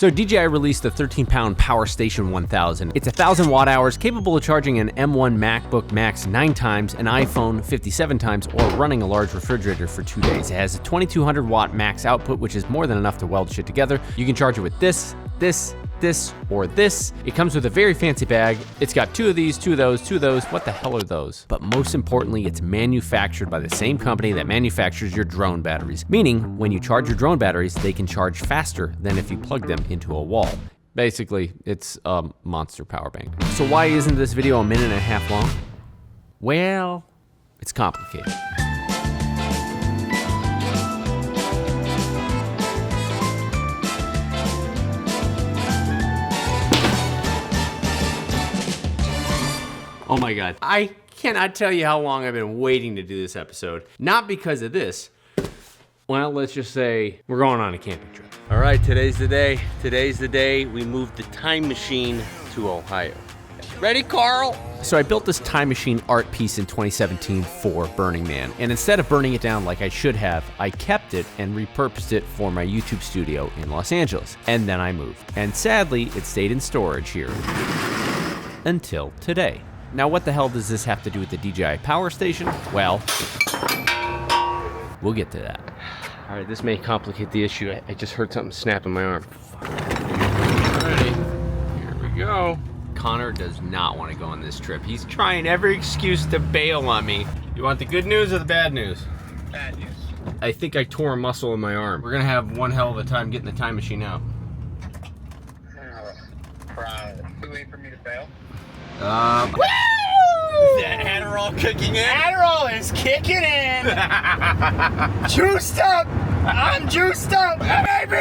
So DJI released the 13-pound Power Station 1000. It's 1,000 watt hours, capable of charging an M1 MacBook Max 9 times, an iPhone 57 times, or running a large refrigerator for 2 days. It has a 2,200 watt max output, which is more than enough to weld shit together. You can charge it with this, or this. It comes with a very fancy bag. It's got 2 of these, 2 of those, 2 of those. What the hell are those? But most importantly, it's manufactured by the same company that manufactures your drone batteries. Meaning, when you charge your drone batteries, they can charge faster than if you plug them into a wall. Basically, it's a monster power bank. So why isn't this video a minute and a half long? Well, it's complicated. Oh my God. I cannot tell you how long I've been waiting to do this episode. Not because of this. Well, let's just say we're going on a camping trip. All right, today's the day. Today's the day we moved the time machine to Ohio. Ready, Carl? So I built this time machine art piece in 2017 for Burning Man. And instead of burning it down like I should have, I kept it and repurposed it for my YouTube studio in Los Angeles. And then I moved. And sadly, it stayed in storage here until today. Now, what the hell does this have to do with the DJI Power Station? Well, we'll get to that. All right, this may complicate the issue. I just heard something snap in my arm. Alrighty, here we go. Connor does not want to go on this trip. He's trying every excuse to bail on me. You want the good news or the bad news? Bad news. I think I tore a muscle in my arm. We're gonna have one hell of a time getting the time machine out. You wait for me to bail? Woo! That Adderall kicking in? Adderall is kicking in! Juiced up! I'm juiced up, baby!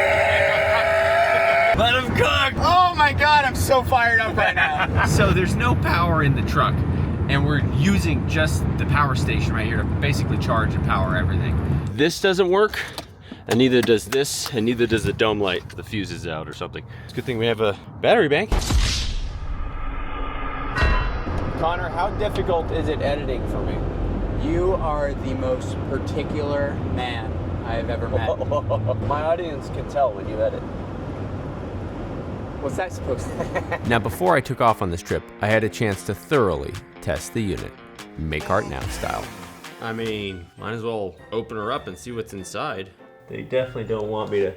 Let him cook! Oh my God, I'm so fired up right now. So there's no power in the truck, and we're using just the power station right here to basically charge and power everything. This doesn't work, and neither does this, and neither does the dome light. The fuse is out or something. It's a good thing we have a battery bank. Connor, how difficult is it editing for me? You are the most particular man I have ever met. My audience can tell when you edit. What's that supposed to be? Now, before I took off on this trip, I had a chance to thoroughly test the unit, make art now style. I mean, might as well open her up and see what's inside. They definitely don't want me to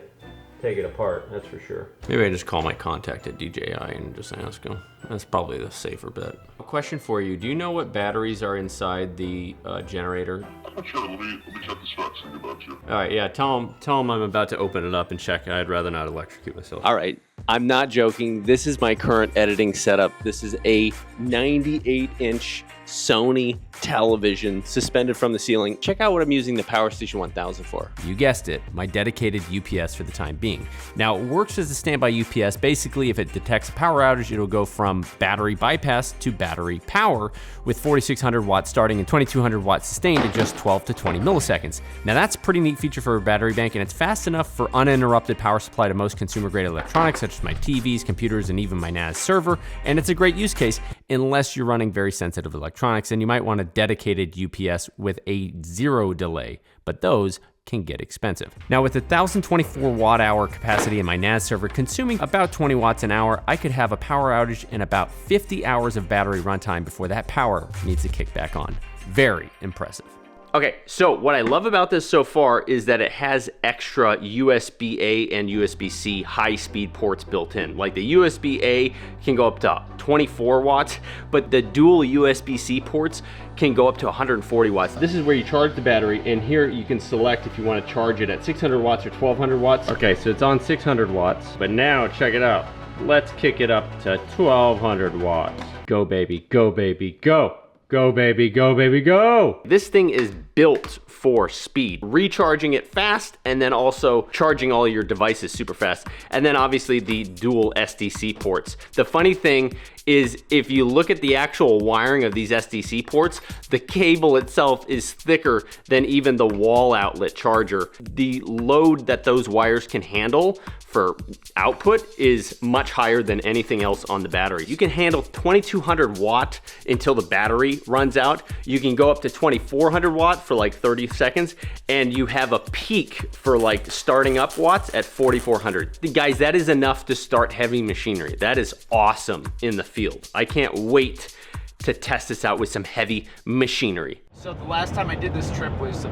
take it apart, that's for sure. Maybe I just call my contact at DJI and just ask them. That's probably the safer bet. A question for you, do you know what batteries are inside the generator? I'm not sure, let me check the specs and get back to you. All right, yeah, tell them I'm about to open it up and check. I'd rather not electrocute myself. All right, I'm not joking. This is my current editing setup. This is a 98-inch Sony television suspended from the ceiling. Check out what I'm using the Power Station 1000 for. You guessed it, my dedicated UPS for the time being. Now, it works as a standby UPS. Basically, if it detects a power outage, it'll go from battery bypass to battery power with 4,600 watts starting and 2,200 watts sustained in just 12 to 20 milliseconds. Now, that's a pretty neat feature for a battery bank, and it's fast enough for uninterrupted power supply to most consumer-grade electronics, such as my TVs, computers, and even my NAS server. And it's a great use case unless you're running very sensitive electronics, and you might want a dedicated UPS with a 0 delay, but those can get expensive. Now, with 1,024 watt hour capacity in my NAS server consuming about 20 watts an hour, I could have a power outage and about 50 hours of battery runtime before that power needs to kick back on. Very impressive. Okay, so what I love about this so far is that it has extra USB-A and USB-C high-speed ports built in. Like the USB-A can go up to 24 watts, but the dual USB-C ports can go up to 140 watts. This is where you charge the battery, and here you can select if you want to charge it at 600 watts or 1200 watts. Okay, so it's on 600 watts, but now check it out. Let's kick it up to 1200 watts. Go baby, go baby, go. Go baby, go baby, go! This thing is built for speed. Recharging it fast and then also charging all your devices super fast. And then obviously the dual SDC ports. The funny thing is if you look at the actual wiring of these SDC ports, the cable itself is thicker than even the wall outlet charger. The load that those wires can handle for output is much higher than anything else on the battery. You can handle 2200 watt until the battery runs out. You can go up to 2400 watt off for like 30 seconds, and you have a peak for like starting up watts at 4,400. Guys, that is enough to start heavy machinery. That is awesome in the field. I can't wait to test this out with some heavy machinery. So the last time I did this trip was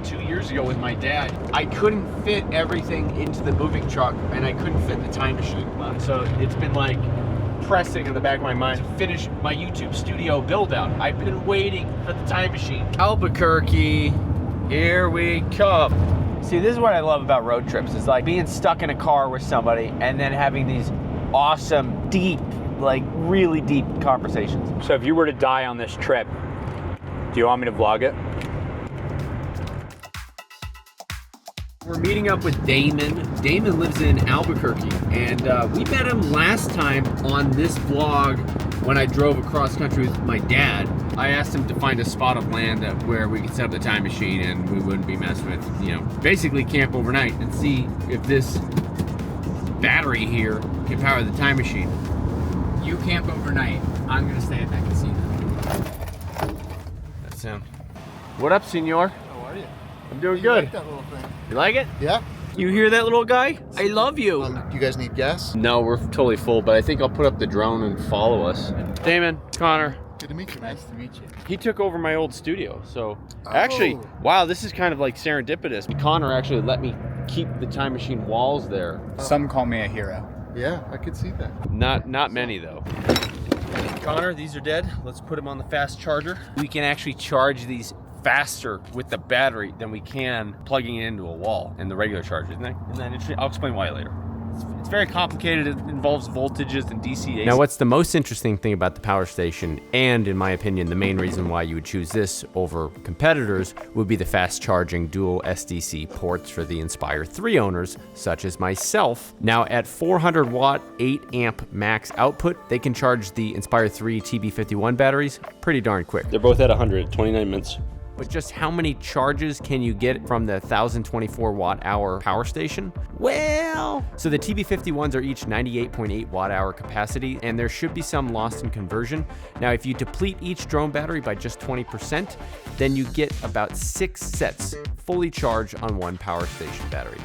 2 years ago with my dad. I couldn't fit everything into the moving truck, and I couldn't fit the time machine. So it's been like pressing in the back of my mind to finish my YouTube studio build out. I've been waiting for the time machine. Albuquerque, here we come. See, this is what I love about road trips. It's like being stuck in a car with somebody and then having these awesome, deep, like really deep conversations. So if you were to die on this trip, do you want me to vlog it? We're meeting up with Damon. Damon lives in Albuquerque, and we met him last time on this vlog when I drove across country with my dad. I asked him to find a spot of land where we could set up the time machine and we wouldn't be messed with, you know, basically camp overnight and see if this battery here can power the time machine. You camp overnight. I'm gonna stay at that casino. That's him. What up, senor? How are you? I'm doing You good. like that little thing? You like it? Yeah. You hear that, little guy? I love you. You guys need gas? No, we're totally full, but I think I'll put up the drone and follow us. Damon, Connor. Good to meet you, man. Nice to meet you. He took over my old studio, so actually, wow, this is kind of like serendipitous. Connor actually let me keep the time machine walls there. Some call me a hero. Yeah, I could see that. Not many though. Connor, these are dead. Let's put them on the fast charger. We can actually charge these faster with the battery than we can plugging it into a wall in the regular charger. Isn't that interesting? I'll explain why later. It's very complicated. It involves voltages and DC. Now, what's the most interesting thing about the Power Station, and in my opinion, the main reason why you would choose this over competitors, would be the fast charging dual SDC ports for the Inspire 3 owners, such as myself. Now, at 400 watt, 8 amp max output, they can charge the Inspire 3 TB51 batteries pretty darn quick. They're both at 100, 29 minutes. But just how many charges can you get from the 1,024 watt hour Power Station? Well, so the TB51s are each 98.8 watt hour capacity, and there should be some lost in conversion. Now, if you deplete each drone battery by just 20%, then you get about 6 sets fully charged on one Power Station battery.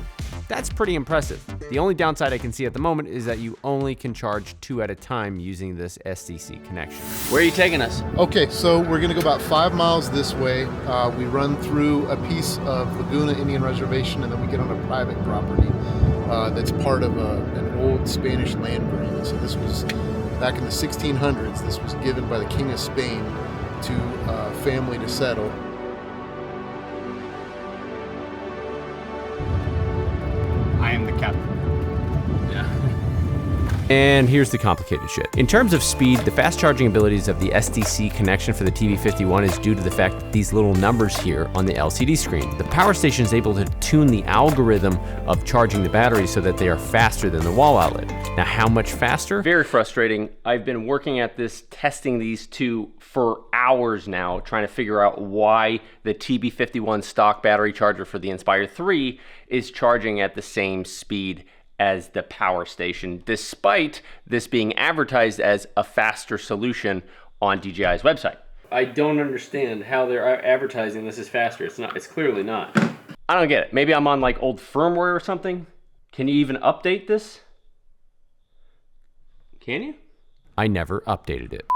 That's pretty impressive. The only downside I can see at the moment is that you only can charge 2 at a time using this SDC connection. Where are you taking us? Okay, so we're gonna go about 5 miles this way. We run through a piece of Laguna Indian Reservation, and then we get on a private property that's part of an old Spanish land grant. So this was back in the 1600s. This was given by the King of Spain to a family to settle. I am the captain. And here's the complicated shit. In terms of speed, the fast charging abilities of the SDC connection for the TB51 is due to the fact that these little numbers here on the LCD screen. The Power Station is able to tune the algorithm of charging the batteries so that they are faster than the wall outlet. Now, how much faster? Very frustrating. I've been working at this, testing these two for hours now, trying to figure out why the TB51 stock battery charger for the Inspire 3 is charging at the same speed as the Power Station, despite this being advertised as a faster solution on DJI's website. I don't understand how they're advertising this is faster. It's not. It's clearly not. I don't get it. Maybe I'm on like old firmware or something. Can you even update this? Can you? I never updated it.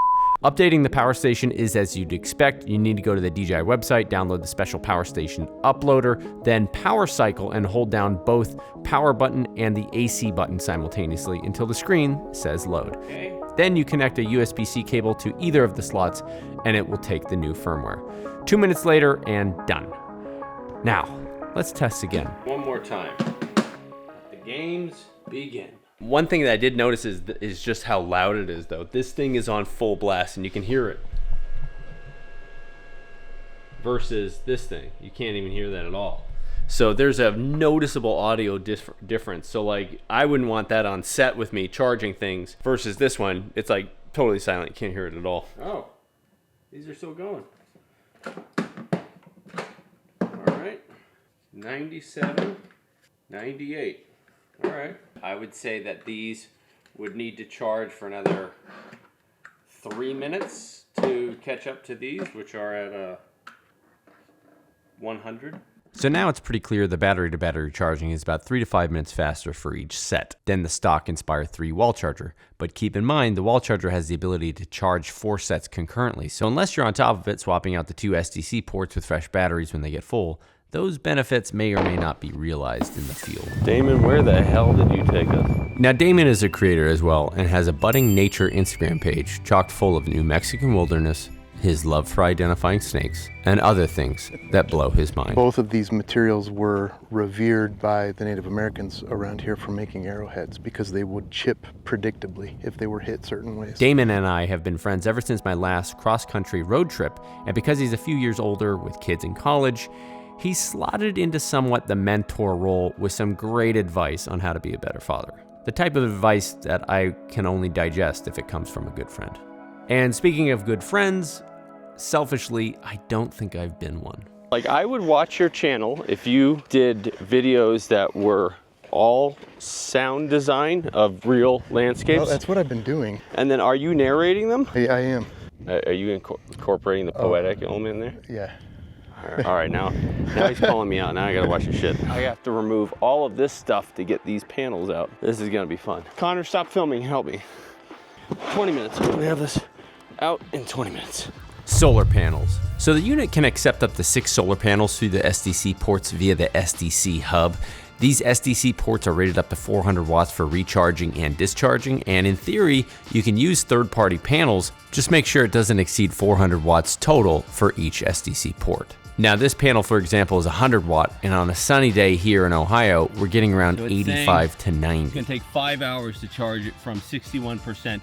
Updating the Power Station is as you'd expect. You need to go to the DJI website, download the special Power Station uploader, then power cycle and hold down both power button and the AC button simultaneously until the screen says load. Okay. Then you connect a USB-C cable to either of the slots and it will take the new firmware. 2 minutes later and done. Now, let's test again. One more time. Let the games begin. One thing that I did notice is just how loud it is though. This thing is on full blast and you can hear it. Versus this thing, you can't even hear that at all. So there's a noticeable audio difference. So like, I wouldn't want that on set with me charging things versus this one. It's like totally silent, you can't hear it at all. Oh, these are still going. All right, 97, 98. All right. I would say that these would need to charge for another 3 minutes to catch up to these, which are at 100. So now it's pretty clear the battery-to-battery charging is about 3 to 5 minutes faster for each set than the stock Inspire 3 wall charger. But keep in mind, the wall charger has the ability to charge 4 sets concurrently. So unless you're on top of it, swapping out the 2 SDC ports with fresh batteries when they get full, those benefits may or may not be realized in the field. Damon, where the hell did you take us? Now, Damon is a creator as well and has a budding nature Instagram page chock full of New Mexican wilderness, his love for identifying snakes, and other things that blow his mind. Both of these materials were revered by the Native Americans around here for making arrowheads because they would chip predictably if they were hit certain ways. Damon and I have been friends ever since my last cross-country road trip, and because he's a few years older with kids in college, he's slotted into somewhat the mentor role with some great advice on how to be a better father. The type of advice that I can only digest if it comes from a good friend. And speaking of good friends, selfishly, I don't think I've been one. Like, I would watch your channel if you did videos that were all sound design of real landscapes. Well, that's what I've been doing. And then are you narrating them? I am. Are you incorporating the poetic element in there? Yeah. All right, now he's calling me out. Now I gotta watch your shit. I have to remove all of this stuff to get these panels out. This is gonna be fun. Connor, stop filming, help me. 20 minutes, I'm gonna have this out in 20 minutes. Solar panels. So the unit can accept up to 6 solar panels through the SDC ports via the SDC hub. These SDC ports are rated up to 400 watts for recharging and discharging, and in theory, you can use third-party panels, just make sure it doesn't exceed 400 watts total for each SDC port. Now this panel, for example, is 100 watt, and on a sunny day here in Ohio, we're getting around 85 to 90. It's gonna take 5 hours to charge it from 61%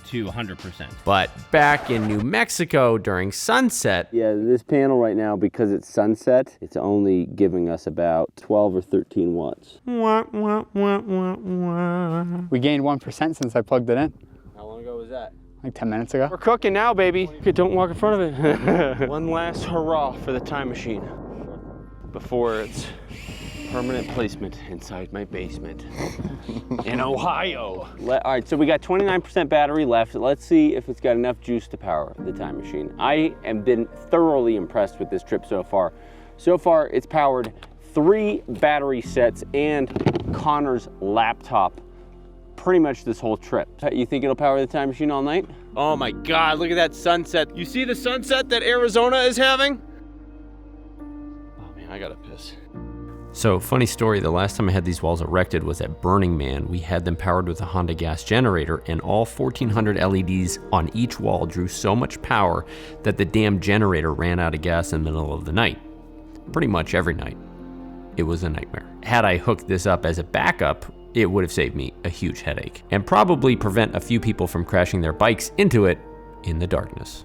to 100%. But back in New Mexico during sunset, yeah, this panel right now, because it's sunset, it's only giving us about 12 or 13 watts. We gained 1% since I plugged it in. How long ago was that? Like 10 minutes ago. We're cooking now, baby. Okay, don't walk in front of it. One last hurrah for the time machine before its permanent placement inside my basement in Ohio. All right, so we got 29% battery left. Let's see if it's got enough juice to power the time machine. I have been thoroughly impressed with this trip so far. So far, it's powered 3 battery sets and Connor's laptop pretty much this whole trip. You think it'll power the time machine all night? Oh my God, look at that sunset. You see the sunset that Arizona is having? Oh man, I gotta piss. So, funny story, the last time I had these walls erected was at Burning Man. We had them powered with a Honda gas generator, and all 1,400 LEDs on each wall drew so much power that the damn generator ran out of gas in the middle of the night. Pretty much every night. It was a nightmare. Had I hooked this up as a backup, it would have saved me a huge headache, and probably prevent a few people from crashing their bikes into it in the darkness.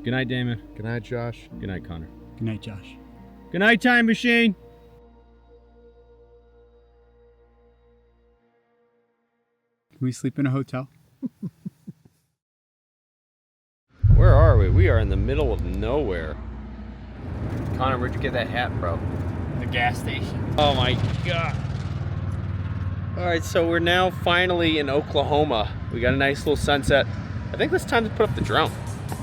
Good night, Damon. Good night, Josh. Good night, Connor. Good night, Josh. Good night, time machine. Can we sleep in a hotel? Where are we? We are in the middle of nowhere. Connor, where'd you get that hat, bro? The gas station. Oh my God. All right, so we're now finally in Oklahoma. We got a nice little sunset. I think it's time to put up the drone.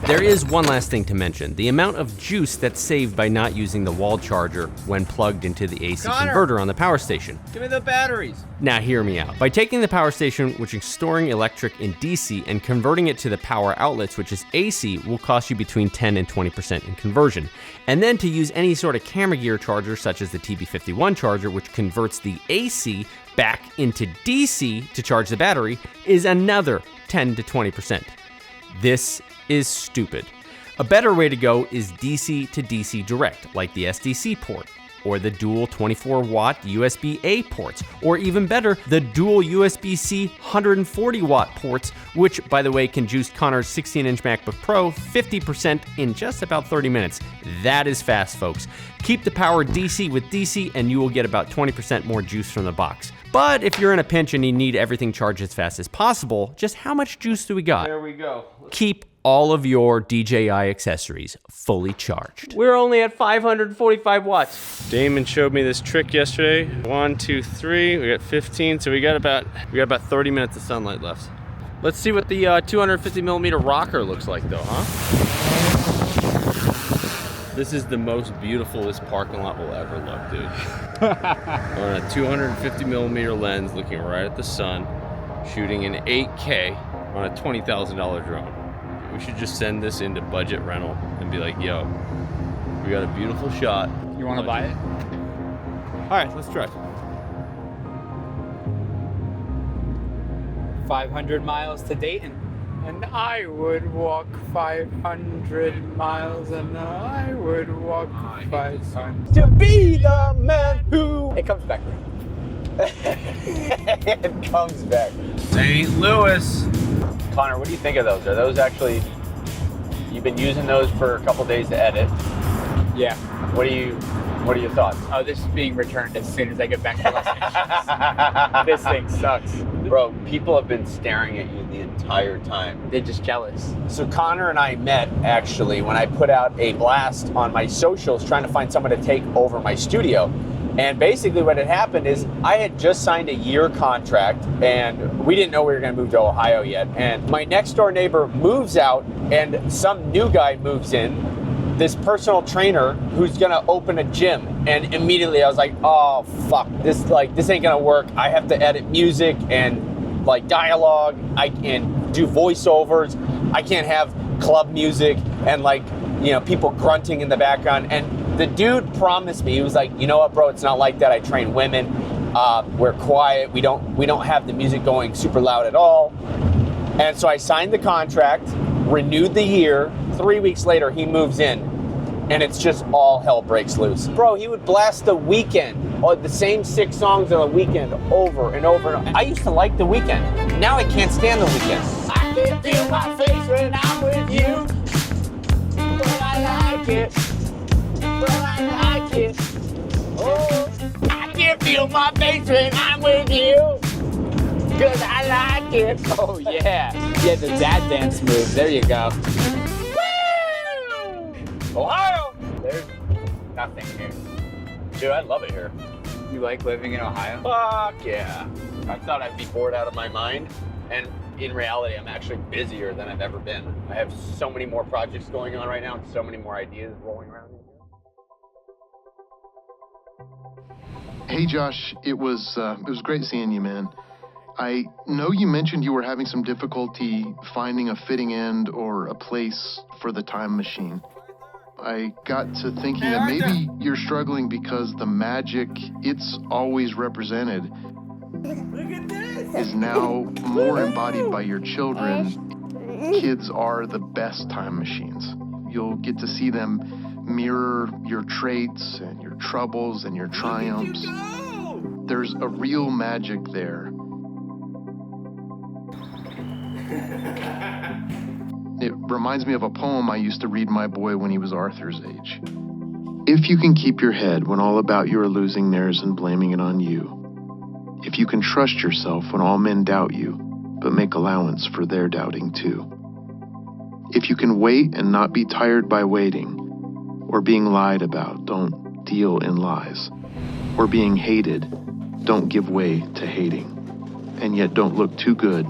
There is one last thing to mention. The amount of juice that's saved by not using the wall charger when plugged into the AC converter on the power station. Give me the batteries. Now hear me out. By taking the power station, which is storing electric in DC, and converting it to the power outlets, which is AC, will cost you between 10 and 20% in conversion. And then to use any sort of camera gear charger, such as the TB51 charger, which converts the AC back into DC to charge the battery, is another 10 to 20%. This is stupid. A better way to go is DC to DC direct, like the SDC port, or the dual 24-watt USB-A ports, or even better, the dual USB-C 140-watt ports, which, by the way, can juice Connor's 16-inch MacBook Pro 50% in just about 30 minutes. That is fast, folks. Keep the power DC with DC, and you will get about 20% more juice from the box. But if you're in a pinch and you need everything charged as fast as possible, just how much juice do we got? There we go. Keep all of your DJI accessories fully charged. We're only at 545 watts. Damon showed me this trick yesterday. 1, 2, 3, we got 15, so we got about 30 minutes of sunlight left. Let's see what the 250 millimeter rocker looks like though, huh? This is the most beautiful this parking lot will ever look, dude. On a 250 millimeter lens, looking right at the sun, shooting in 8K on a $20,000 drone. We should just send this into budget rental and be like, yo, we got a beautiful shot. You want to buy it? All right, let's try. 500 miles to Dayton. And I would walk 500 miles, and I would walk 500. To be the man who... It comes back. It comes back. St. Louis. Connor, what do you think of those? Are those actually, you've been using those for a couple days to edit. Yeah. What are your thoughts? Oh, this is being returned as soon as I get back to Los Angeles. This thing sucks. Bro, people have been staring at you the entire time. They're just jealous. So Connor and I met actually when I put out a blast on my socials trying to find someone to take over my studio. And basically what had happened is I had just signed a year contract and we didn't know we were gonna move to Ohio yet. And my next door neighbor moves out and some new guy moves in, this personal trainer who's gonna open a gym. And immediately I was like, oh fuck, this ain't gonna work. I have to edit music and like dialogue, I can do voiceovers. I can't have club music and like, you know, people grunting in the background. And the dude promised me, he was like, you know what, bro, it's not like that. I train women. We're quiet. We don't have the music going super loud at all. And so I signed the contract, renewed the year. 3 weeks later, he moves in, and it's just all hell breaks loose. Bro, he would blast The Weeknd, or the same 6 songs on The Weeknd over and over and over. I used to like The Weeknd. Now I can't stand The Weeknd. I can feel my face when I'm with you, but I like it. But I like it. Oh, I can feel my face when I'm with you, 'cause I like it. Oh yeah. Yeah, the dad dance move. There you go. Ohio! There's nothing here. Dude, I love it here. You like living in Ohio? Fuck yeah. I thought I'd be bored out of my mind, and in reality, I'm actually busier than I've ever been. I have so many more projects going on right now, and so many more ideas rolling around in here. Hey Josh, it was great seeing you, man. I know you mentioned you were having some difficulty finding a fitting end or a place for the time machine. I got to thinking that maybe you're struggling because the magic it's always represented is now more embodied by your children. Kids are the best time machines. You'll get to see them mirror your traits and your troubles and your triumphs. There's a real magic there. It reminds me of a poem I used to read my boy when he was Arthur's age. If you can keep your head when all about you are losing theirs and blaming it on you. If you can trust yourself when all men doubt you, but make allowance for their doubting too. If you can wait and not be tired by waiting, or being lied about, don't deal in lies. Or being hated, don't give way to hating. And yet don't look too good,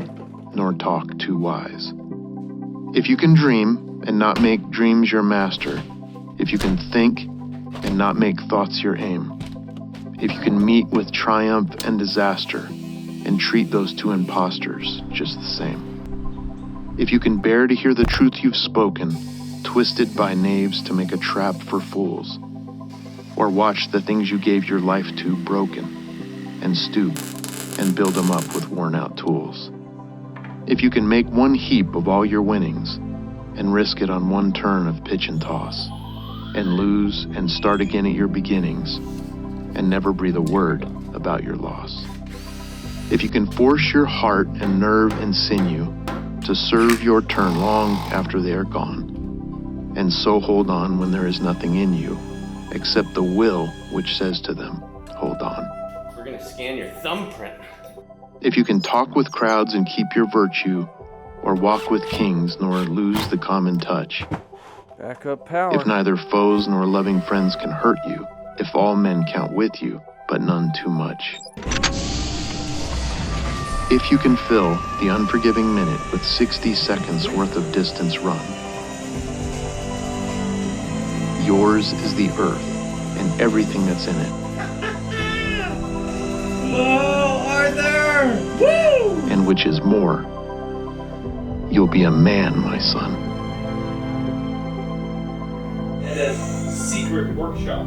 nor talk too wise. If you can dream and not make dreams your master, if you can think and not make thoughts your aim, if you can meet with triumph and disaster and treat those two imposters just the same. If you can bear to hear the truth you've spoken, twisted by knaves to make a trap for fools, or watch the things you gave your life to broken, and stoop and build them up with worn-out tools. If you can make one heap of all your winnings, and risk it on one turn of pitch and toss, and lose and start again at your beginnings, and never breathe a word about your loss. If you can force your heart and nerve and sinew to serve your turn long after they are gone, and so hold on when there is nothing in you, except the will which says to them, hold on. We're gonna scan your thumbprint. If you can talk with crowds and keep your virtue, or walk with kings nor lose the common touch. Backup power. If neither foes nor loving friends can hurt you, if all men count with you, but none too much. If you can fill the unforgiving minute with 60 seconds worth of distance run. Yours is the earth and everything that's in it. Oh, Arthur! Woo! And which is more, you'll be a man, my son. The secret workshop.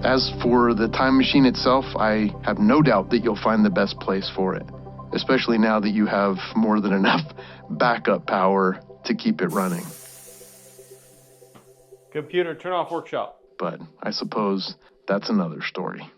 As for the time machine itself, I have no doubt that you'll find the best place for it, especially now that you have more than enough backup power to keep it running. Computer, turn off workshop. But I suppose that's another story.